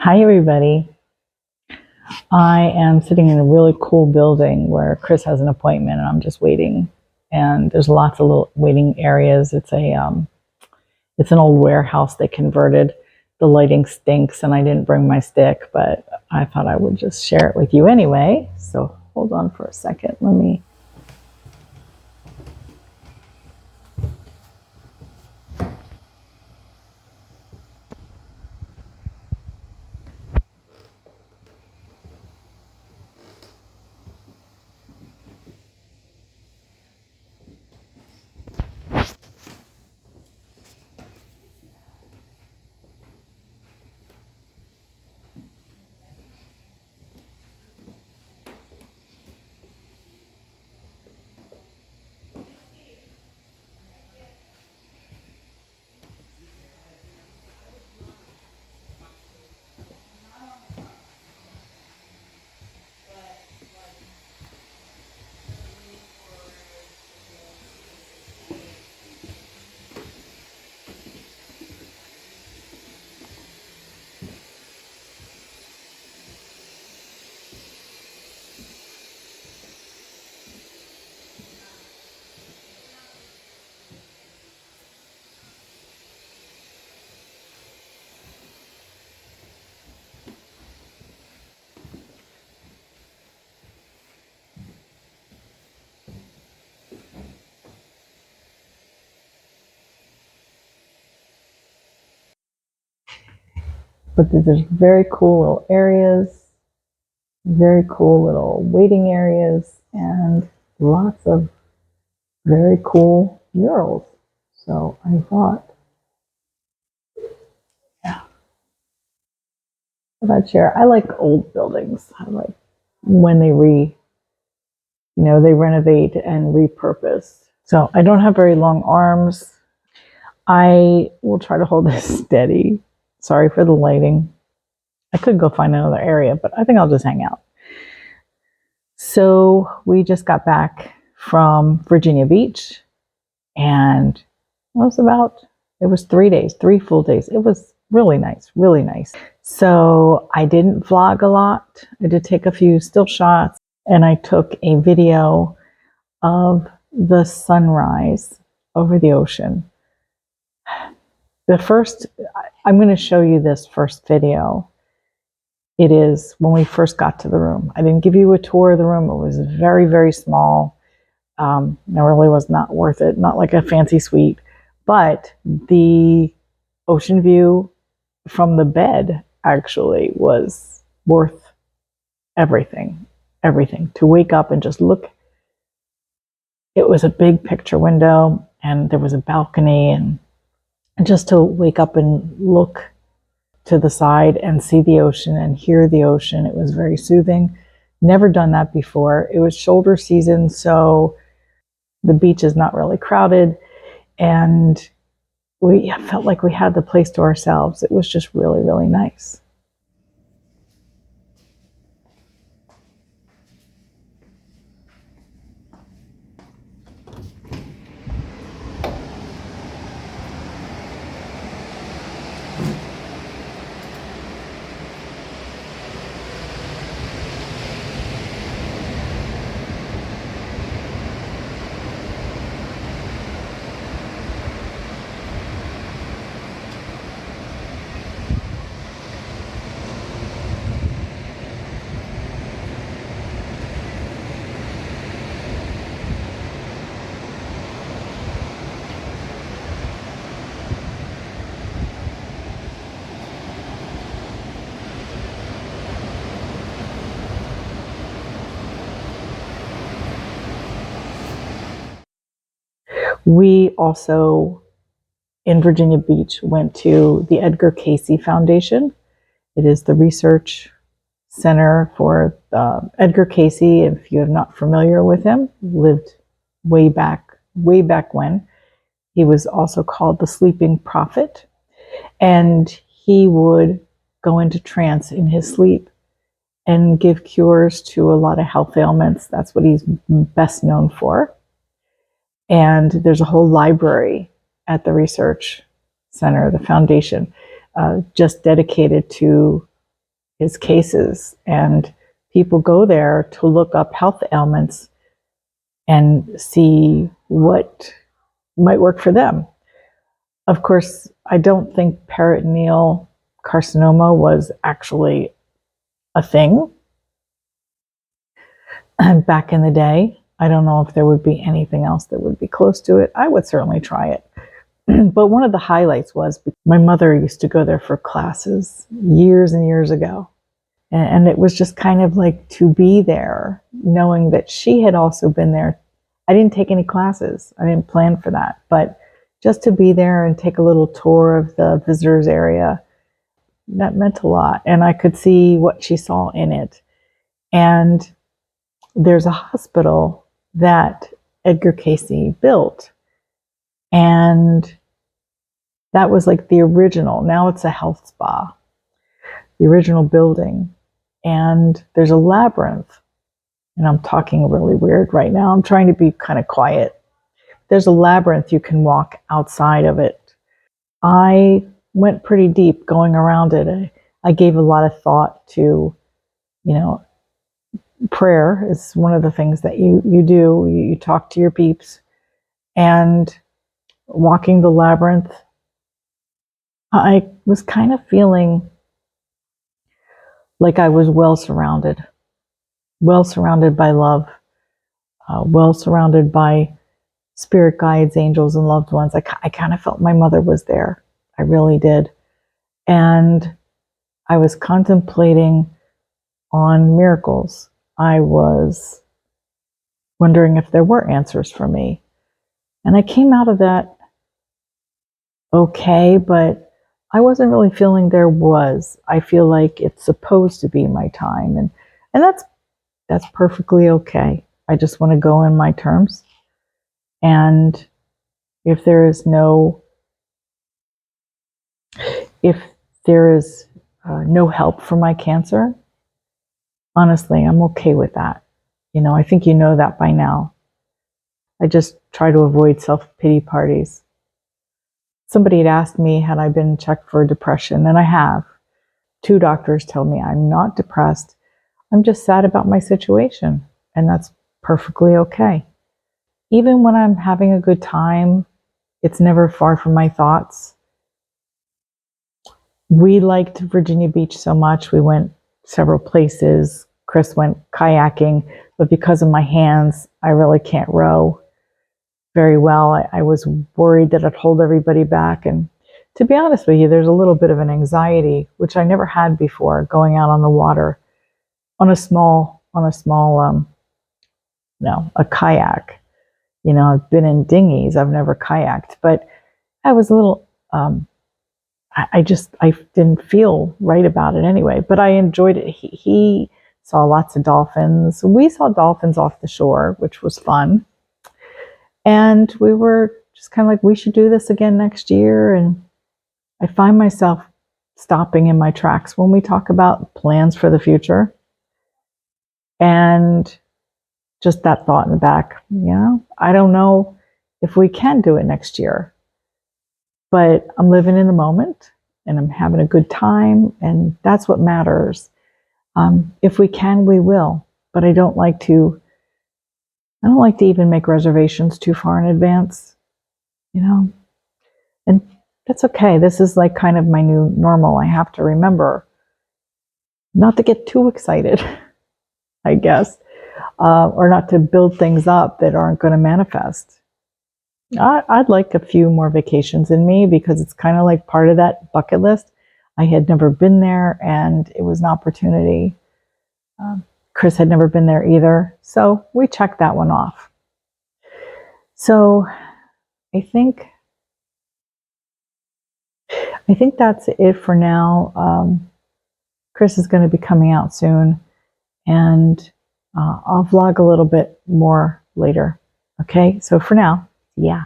Hi, everybody. I am sitting in a really cool building where Chris has an appointment, and I'm just waiting. And there's lots of little waiting areas. It's an old warehouse they converted. The lighting stinks, and I didn't bring my stick, but I thought I would just share it with you anyway. So hold on for a second. Let me. But there's very cool little areas, very cool little waiting areas, and lots of very cool murals. So I thought, yeah, I'd share. I like old buildings. I like when they they renovate and repurpose. So I don't have very long arms. I will try to hold this steady. Sorry for the lighting. I could go find another area, but I think I'll just hang out. So we just got back from Virginia Beach, and it was 3 days, 3 full days. It was really nice, really nice. So I didn't vlog a lot. I did take a few still shots, and I took a video of the sunrise over the ocean. I'm going to show you this first video. It is when we first got to the room. I didn't give you a tour of the room. It was very, very small. It really was not worth it. Not like a fancy suite, but the ocean view from the bed actually was worth everything. Everything. To wake up and just look. It was a big picture window, and there was a balcony, and just to wake up and look to the side and see the ocean and hear the ocean, it was very soothing. Never done that before. It was shoulder season, so the beach is not really crowded, and we felt like we had the place to ourselves. It was just really, really nice. We also, in Virginia Beach, went to the Edgar Cayce Foundation. It is the research center for Edgar Cayce. If you're not familiar with him, lived way back when. He was also called the Sleeping Prophet, and he would go into trance in his sleep and give cures to a lot of health ailments. That's what he's best known for. And there's a whole library at the research center, the foundation, just dedicated to his cases, and people go there to look up health ailments and see what might work for them. Of course, I don't think peritoneal carcinoma was actually a thing back in the day. I don't know if there would be anything else that would be close to it. I would certainly try it. But one of the highlights was my mother used to go there for classes years and years ago. And it was just kind of like to be there, knowing that she had also been there. I didn't take any classes. I didn't plan for that. But just to be there and take a little tour of the visitors area, that meant a lot. And I could see what she saw in it. And there's a hospital that Edgar Cayce built. And that was like the original. Now it's a health spa, the original building. And there's a labyrinth. And I'm talking really weird right now. I'm trying to be kind of quiet. There's a labyrinth. You can walk outside of it. I went pretty deep going around it. I gave a lot of thought to, prayer is one of the things that you do. You talk to your peeps. And walking the labyrinth, I was kind of feeling like I was well surrounded by love, well surrounded by spirit guides, angels, and loved ones. I kind of felt my mother was there. I really did. And I was contemplating on miracles. I was wondering if there were answers for me. And I came out of that okay, but I wasn't really feeling there was. I feel like it's supposed to be my time. And that's perfectly okay. I just want to go in my terms. And if there is no help for my cancer, honestly, I'm okay with that. I think you know that by now. I just try to avoid self-pity parties. Somebody had asked me, had I been checked for depression, and I have. 2 doctors tell me I'm not depressed. I'm just sad about my situation, and that's perfectly okay. Even when I'm having a good time, it's never far from my thoughts. We liked Virginia Beach so much. We went several places. Chris went kayaking, but because of my hands, I really can't row very well. I was worried that I'd hold everybody back. And to be honest with you, there's a little bit of an anxiety, which I never had before, going out on the water on a kayak. I've been in dinghies. I've never kayaked, but I was a little, I didn't feel right about it anyway, but I enjoyed it. He saw lots of dolphins. We saw dolphins off the shore, which was fun. And we were just kind of like, we should do this again next year. And I find myself stopping in my tracks when we talk about plans for the future. And just that thought in the back, I don't know if we can do it next year, but I'm living in the moment and I'm having a good time. And that's what matters. If we can, we will, but I don't like to even make reservations too far in advance, and that's okay. This is like kind of my new normal. I have to remember not to get too excited, I guess, or not to build things up that aren't going to manifest. I'd like a few more vacations in me because it's kind of like part of that bucket list. I had never been there and it was an opportunity. Chris had never been there either. So we checked that one off. So I think that's it for now. Chris is going to be coming out soon, and I'll vlog a little bit more later. Okay, so for now, yeah.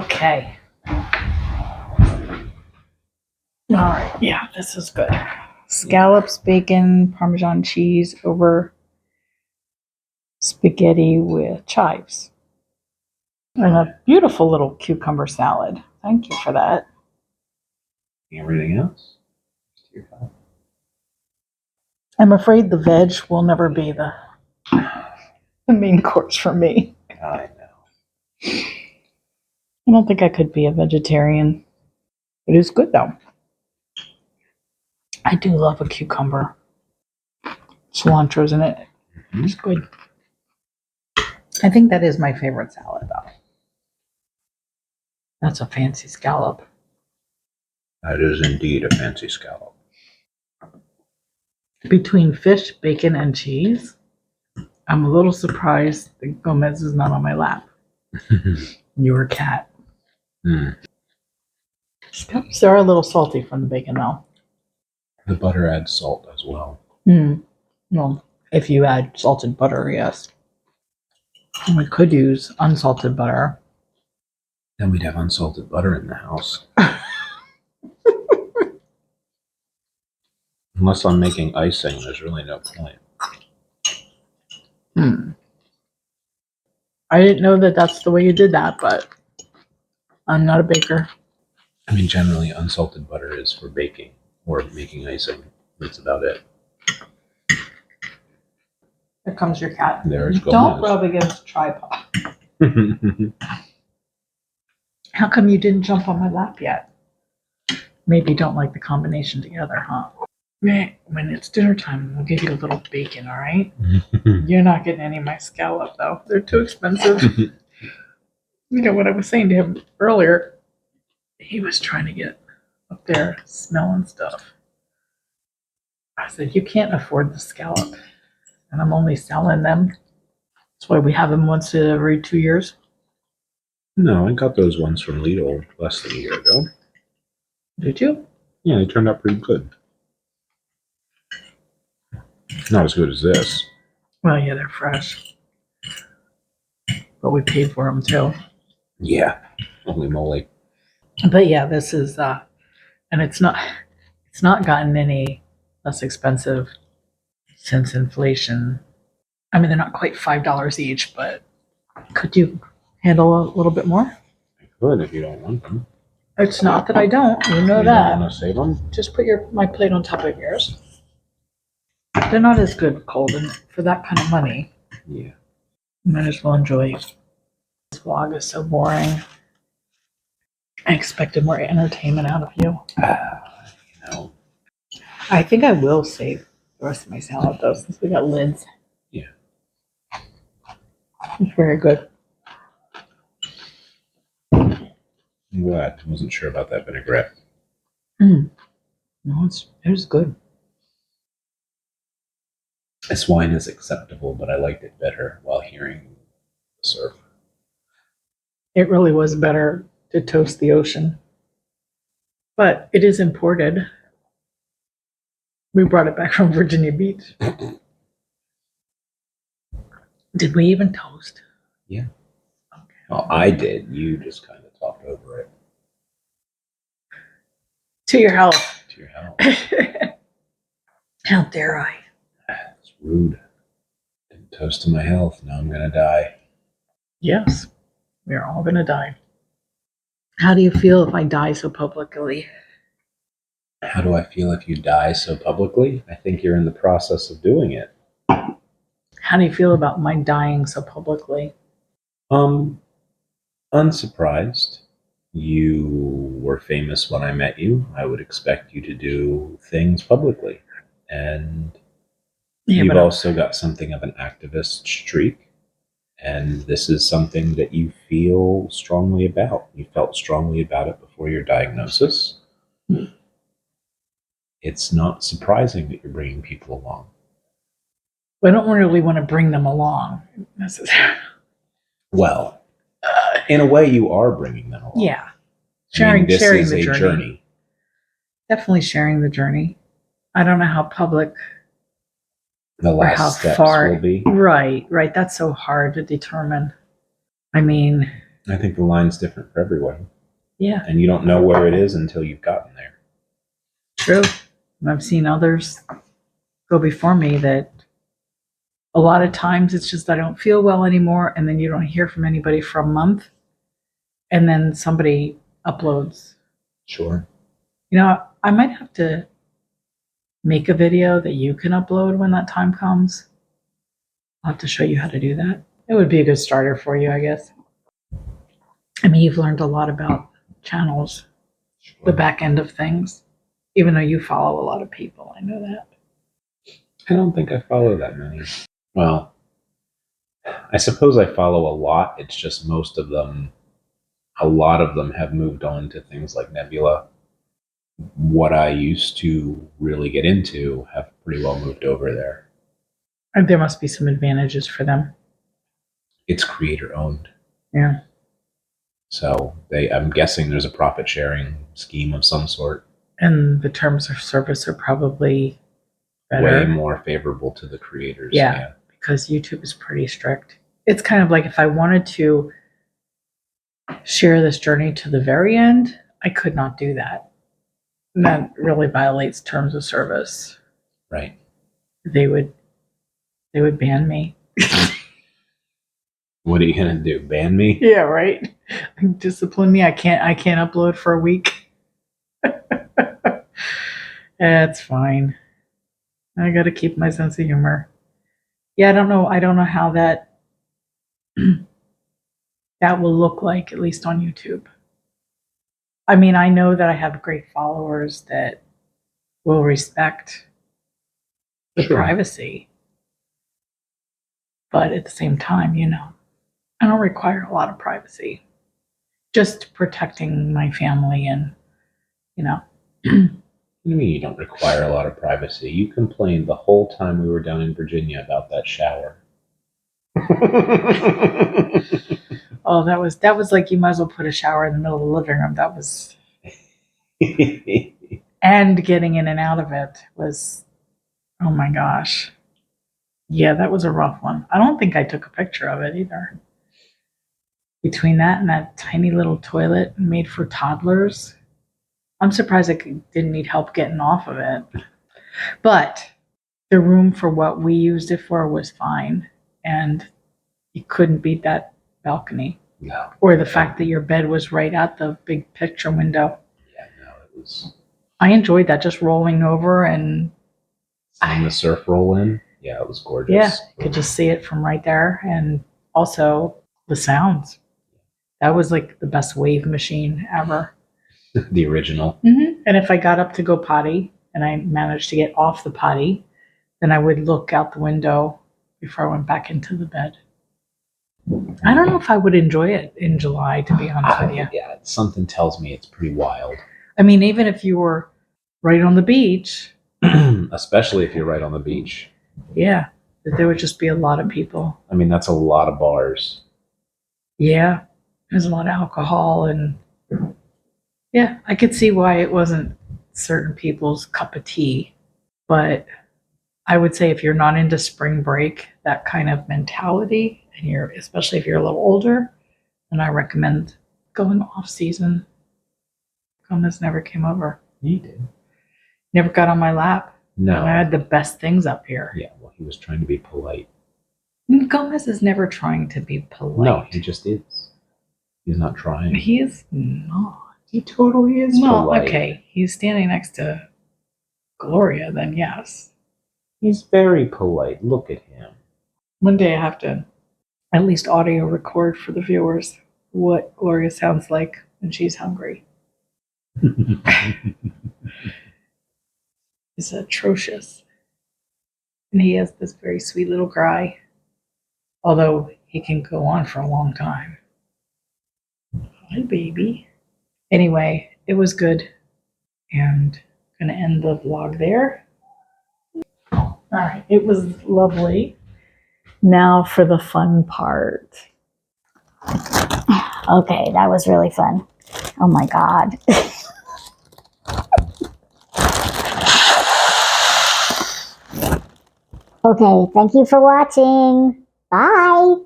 Okay. All right. Yeah, this is good. Scallops, bacon, Parmesan cheese over spaghetti with chives. And a beautiful little cucumber salad. Thank you for that. Everything else? I'm afraid the veg will never be the main course for me. I know. I don't think I could be a vegetarian. It is good though. I do love a cucumber. Cilantro's in it. Mm-hmm. It's good. I think that is my favorite salad though. That's a fancy scallop. That is indeed a fancy scallop. Between fish, bacon, and cheese, I'm a little surprised that Gomez is not on my lap. Your cat. Mm. Scallops are a little salty from the bacon though. The butter adds salt as well. Well, if you add salted butter, yes. And we could use unsalted butter. Then we'd have unsalted butter in the house. Unless I'm making icing, there's really no point. I didn't know that that's the way you did that, but I'm not a baker. I mean, generally, unsalted butter is for baking or making icing. That's about it. Here comes your cat. There's Gomez. Don't rub against the tripod. How come you didn't jump on my lap yet? Maybe you don't like the combination together, huh? When it's dinner time, we'll give you a little bacon, all right? You're not getting any of my scallop, though. They're too expensive. You know what I was saying to him earlier? He was trying to get up there smelling stuff. I said, you can't afford the scallop. And I'm only selling them. That's why we have them once every 2 years. No, I got those ones from Lidl less than a year ago. Did you? Yeah, they turned out pretty good. Not as good as this. Well, yeah, they're fresh. But we paid for them too. Yeah, holy moly. But yeah, this is, and it's not gotten any less expensive since inflation. I mean, they're not quite $5 each, but could you handle a little bit more? I could if you don't want them. It's not that I don't. You know You that. don't want to save them? Just put my plate on top of yours. They're not as good cold, and for that kind of money, Yeah. you might as well enjoy it. This vlog is so boring. I expected more entertainment out of you. You know. I think I will save the rest of my salad though, since we got lids. Yeah. It's very good. I'm glad. I wasn't sure about that vinaigrette. No, it was good. This wine is acceptable, but I liked it better while hearing the surf. It really was better to toast the ocean. But it is imported. We brought it back from Virginia Beach. Did we even toast? Yeah. Okay. Well, I did. You just kind of talked over it. To your health. To your health. How dare I? That's rude. Didn't toast to my health. Now I'm going to die. Yes, we're all going to die. How do you feel if I die so publicly? How do I feel if you die so publicly? I think you're in the process of doing it. How do you feel about my dying so publicly? Unsurprised. You were famous when I met you. I would expect you to do things publicly. And you've also got something of an activist streak. And this is something that you feel strongly about. You felt strongly about it before your diagnosis. It's not surprising that you're bringing people along. I don't really want to bring them along necessarily. Well, in a way, you are bringing them along. Yeah, sharing this is the a journey. Definitely sharing the journey. I don't know how public the or how last steps far will be. Right. That's so hard to determine. I mean, I think the line's different for everyone. Yeah. And you don't know where it is until you've gotten there. True. I've seen others go before me that a lot of times it's just I don't feel well anymore, and then you don't hear from anybody for a month, and then somebody uploads. Sure. You know, I might have to make a video that you can upload when that time comes. I'll have to show you how to do that. It would be a good starter for you, I guess. I mean, you've learned a lot about channels, Sure. the back end of things, even though you follow a lot of people. I know that. I don't think I follow that many. Well, I suppose I follow a lot. It's just most of them, a lot of them have moved on to things like Nebula. What I used to really get into have pretty well moved over there. And there must be some advantages for them. It's creator owned. Yeah. So I'm guessing there's a profit sharing scheme of some sort. And the terms of service are probably better. Way more favorable to the creators. Yeah, because YouTube is pretty strict. It's kind of like if I wanted to share this journey to the very end, I could not do that. And that really violates terms of service. Right. They would ban me. What are you gonna do? Ban me? Yeah, right. Discipline me. I can't upload for a week. That's fine. I gotta keep my sense of humor. Yeah, I don't know how that that will look like, at least on YouTube. I mean, I know that I have great followers that will respect the Sure. privacy. But at the same time, I don't require a lot of privacy. Just protecting my family and, What do you mean you don't require a lot of privacy? You complained the whole time we were down in Virginia about that shower. Oh, that was like you might as well put a shower in the middle of the living room. That was, and getting in and out of it was, oh my gosh. Yeah, that was a rough one. I don't think I took a picture of it either. Between that and that tiny little toilet made for toddlers, I'm surprised I didn't need help getting off of it. But the room for what we used it for was fine. And you couldn't beat that balcony. No. Or the fact that your bed was right at the big picture window. Yeah, no, it was. I enjoyed that, just rolling over and seeing the surf roll in. Yeah, it was gorgeous. Yeah, you could just see it from right there. And also the sounds. That was like the best wave machine ever. The original. Mm-hmm. And if I got up to go potty and I managed to get off the potty, then I would look out the window before I went back into the bed. I don't know if I would enjoy it in July, to be honest with you. Yeah, something tells me it's pretty wild. I mean, even if you were right on the beach. Especially if you're right on the beach. Yeah, there would just be a lot of people. I mean, that's a lot of bars. Yeah, there's a lot of alcohol, and yeah, I could see why it wasn't certain people's cup of tea. But I would say if you're not into spring break, that kind of mentality, and especially if you're a little older, then I recommend going off season. Gomez never came over. He did. Never got on my lap. No. And I had the best things up here. Yeah, well, he was trying to be polite. Gomez is never trying to be polite. No, he just is. He's not trying. He is not. He totally is polite. Okay, he's standing next to Gloria, then yes. He's very polite. Look at him. One day I have to at least audio record for the viewers what Gloria sounds like when she's hungry. It's atrocious. And he has this very sweet little cry, although he can go on for a long time. Hi, baby. Anyway, it was good, and I'm going to end the vlog there. All right, it was lovely. Now for the fun part. Okay, that was really fun. Oh my God. Okay, thank you for watching. Bye.